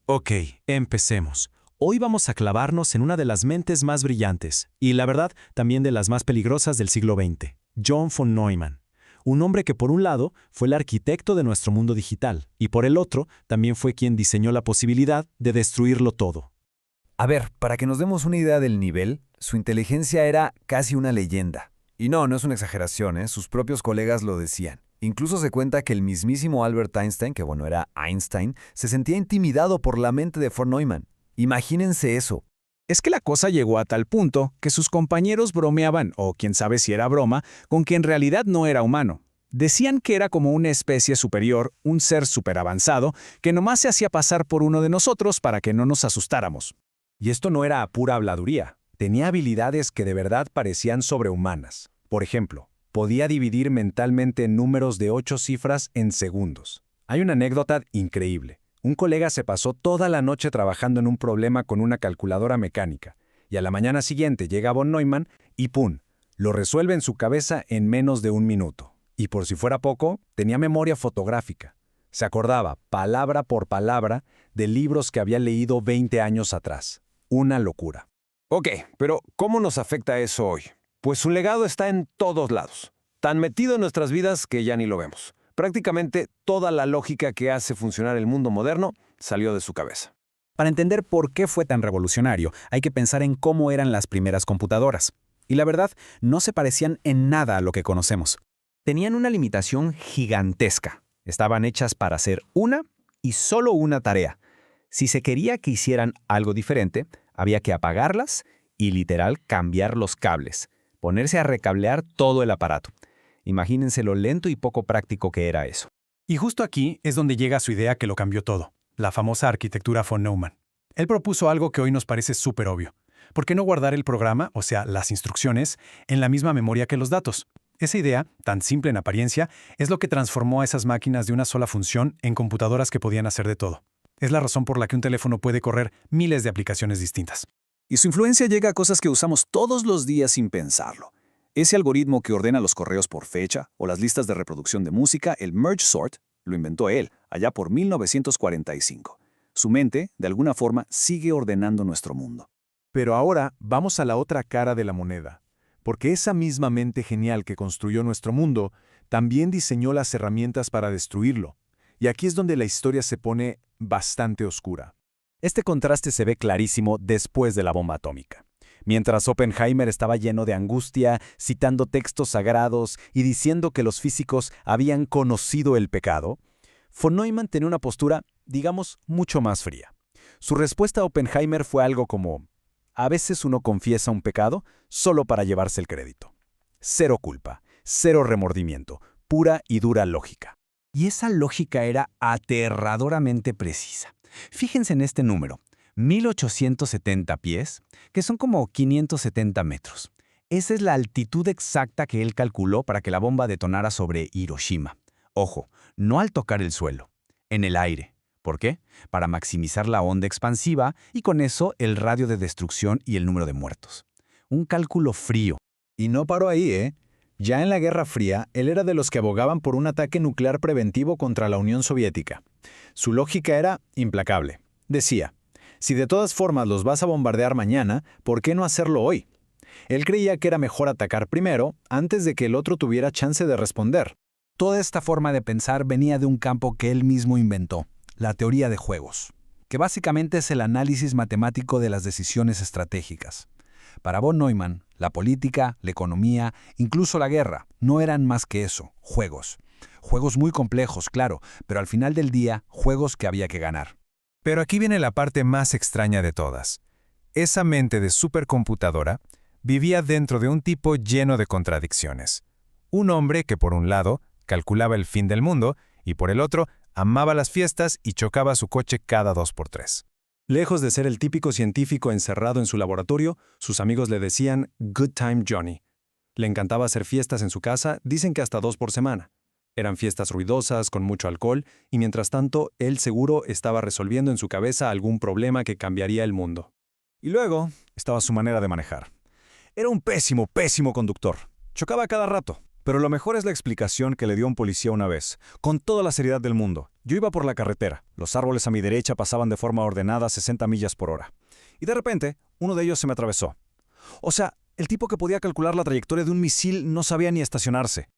Ok, empecemos. Hoy vamos a clavarnos en una de las mentes más brillantes, y la verdad, también de las más peligrosas del siglo XX, John von Neumann. Un hombre que por un lado fue el arquitecto de nuestro mundo digital, y por el otro también fue quien diseñó la posibilidad de destruirlo todo. A ver, para que nos demos una idea del nivel, su inteligencia era casi una leyenda. Y no es una exageración, ¿eh? Sus propios colegas lo decían. Incluso se cuenta que el mismísimo Albert Einstein, que bueno, era Einstein, se sentía intimidado por la mente de von Neumann. Imagínense eso. Es que la cosa llegó a tal punto que sus compañeros bromeaban, o quién sabe si era broma, con que en realidad no era humano. Decían que era como una especie superior, un ser superavanzado, que nomás se hacía pasar por uno de nosotros para que no nos asustáramos. Y esto no era pura habladuría. Tenía habilidades que de verdad parecían sobrehumanas. Por ejemplo, podía dividir mentalmente números de 8 cifras en segundos. Hay una anécdota increíble. Un colega se pasó toda la noche trabajando en un problema con una calculadora mecánica, y a la mañana siguiente llega von Neumann y ¡pum!, lo resuelve en su cabeza en menos de un minuto. Y por si fuera poco, tenía memoria fotográfica. Se acordaba, palabra por palabra, de libros que había leído 20 años atrás. Una locura. Ok, pero ¿cómo nos afecta eso hoy? Pues su legado está en todos lados, tan metido en nuestras vidas que ya ni lo vemos. Prácticamente toda la lógica que hace funcionar el mundo moderno salió de su cabeza. Para entender por qué fue tan revolucionario, hay que pensar en cómo eran las primeras computadoras. Y la verdad, no se parecían en nada a lo que conocemos. Tenían una limitación gigantesca. Estaban hechas para hacer una y solo una tarea. Si se quería que hicieran algo diferente, había que apagarlas y literal cambiar los cables, ponerse a recablear todo el aparato. Imagínense lo lento y poco práctico que era eso. Y justo aquí es donde llega su idea que lo cambió todo, la famosa arquitectura von Neumann. Él propuso algo que hoy nos parece súper obvio. ¿Por qué no guardar el programa, o sea, las instrucciones, en la misma memoria que los datos? Esa idea, tan simple en apariencia, es lo que transformó a esas máquinas de una sola función en computadoras que podían hacer de todo. Es la razón por la que un teléfono puede correr miles de aplicaciones distintas. Y su influencia llega a cosas que usamos todos los días sin pensarlo. Ese algoritmo que ordena los correos por fecha o las listas de reproducción de música, el Merge Sort, lo inventó él, allá por 1945. Su mente, de alguna forma, sigue ordenando nuestro mundo. Pero ahora vamos a la otra cara de la moneda, porque esa misma mente genial que construyó nuestro mundo también diseñó las herramientas para destruirlo. Y aquí es donde la historia se pone bastante oscura. Este contraste se ve clarísimo después de la bomba atómica. Mientras Oppenheimer estaba lleno de angustia, citando textos sagrados y diciendo que los físicos habían conocido el pecado, von Neumann tenía una postura, digamos, mucho más fría. Su respuesta a Oppenheimer fue algo como: a veces uno confiesa un pecado solo para llevarse el crédito. Cero culpa, cero remordimiento, pura y dura lógica. Y esa lógica era aterradoramente precisa. Fíjense en este número, 1870 pies, que son como 570 metros. Esa es la altitud exacta que él calculó para que la bomba detonara sobre Hiroshima. Ojo, no al tocar el suelo, en el aire. ¿Por qué? Para maximizar la onda expansiva y con eso el radio de destrucción y el número de muertos. Un cálculo frío. Y no paró ahí, ¿eh? Ya en la Guerra Fría, él era de los que abogaban por un ataque nuclear preventivo contra la Unión Soviética. Su lógica era implacable. Decía: si de todas formas los vas a bombardear mañana, ¿por qué no hacerlo hoy? Él creía que era mejor atacar primero, antes de que el otro tuviera chance de responder. Toda esta forma de pensar venía de un campo que él mismo inventó, la teoría de juegos, que básicamente es el análisis matemático de las decisiones estratégicas. Para von Neumann, la política, la economía, incluso la guerra, no eran más que eso, juegos. Juegos muy complejos, claro, pero al final del día, juegos que había que ganar. Pero aquí viene la parte más extraña de todas. Esa mente de supercomputadora vivía dentro de un tipo lleno de contradicciones. Un hombre que, por un lado, calculaba el fin del mundo y, por el otro, amaba las fiestas y chocaba su coche cada 2x3. Lejos de ser el típico científico encerrado en su laboratorio, sus amigos le decían Good Time Johnny. Le encantaba hacer fiestas en su casa, dicen que hasta 2 por semana. Eran fiestas ruidosas, con mucho alcohol, y mientras tanto, él seguro estaba resolviendo en su cabeza algún problema que cambiaría el mundo. Y luego estaba su manera de manejar. Era un pésimo conductor. Chocaba cada rato. Pero lo mejor es la explicación que le dio un policía una vez, con toda la seriedad del mundo. Yo iba por la carretera, los árboles a mi derecha pasaban de forma ordenada a 60 millas por hora. Y de repente, uno de ellos se me atravesó. O sea, el tipo que podía calcular la trayectoria de un misil no sabía ni estacionarse.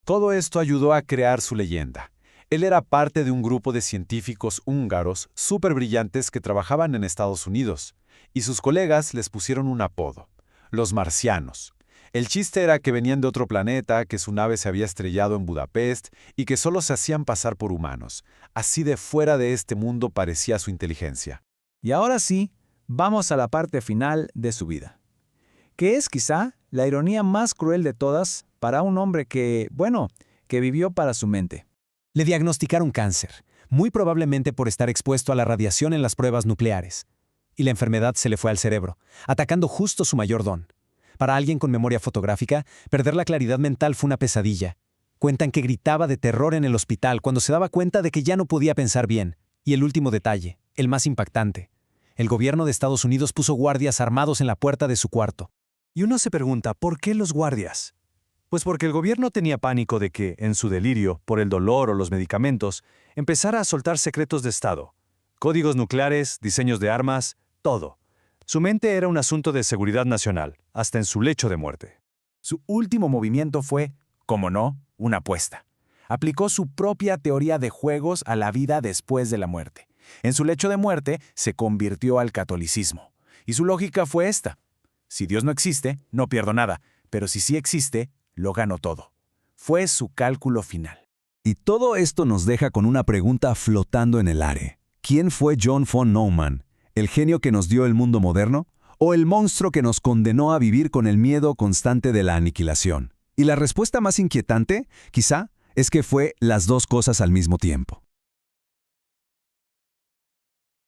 Todo esto ayudó a crear su leyenda. Él era parte de un grupo de científicos húngaros súper brillantes que trabajaban en Estados Unidos, y sus colegas les pusieron un apodo: los marcianos. El chiste era que venían de otro planeta, que su nave se había estrellado en Budapest y que solo se hacían pasar por humanos. Así de fuera de este mundo parecía su inteligencia. Y ahora sí, vamos a la parte final de su vida, que es quizá la ironía más cruel de todas para un hombre que vivió para su mente. Le diagnosticaron cáncer, muy probablemente por estar expuesto a la radiación en las pruebas nucleares. Y la enfermedad se le fue al cerebro, atacando justo su mayor don. Para alguien con memoria fotográfica, perder la claridad mental fue una pesadilla. Cuentan que gritaba de terror en el hospital cuando se daba cuenta de que ya no podía pensar bien. Y el último detalle, el más impactante. El gobierno de Estados Unidos puso guardias armados en la puerta de su cuarto. Y uno se pregunta, ¿por qué los guardias? Pues porque el gobierno tenía pánico de que, en su delirio, por el dolor o los medicamentos, empezara a soltar secretos de Estado. Códigos nucleares, diseños de armas, todo. Su mente era un asunto de seguridad nacional, hasta en su lecho de muerte. Su último movimiento fue, como no, una apuesta. Aplicó su propia teoría de juegos a la vida después de la muerte. En su lecho de muerte se convirtió al catolicismo. Y su lógica fue esta: si Dios no existe, no pierdo nada, pero si sí existe, lo gano todo. Fue su cálculo final. Y todo esto nos deja con una pregunta flotando en el aire. ¿Quién fue John von Neumann? ¿El genio que nos dio el mundo moderno? ¿O el monstruo que nos condenó a vivir con el miedo constante de la aniquilación? Y la respuesta más inquietante, quizá, es que fue las dos cosas al mismo tiempo.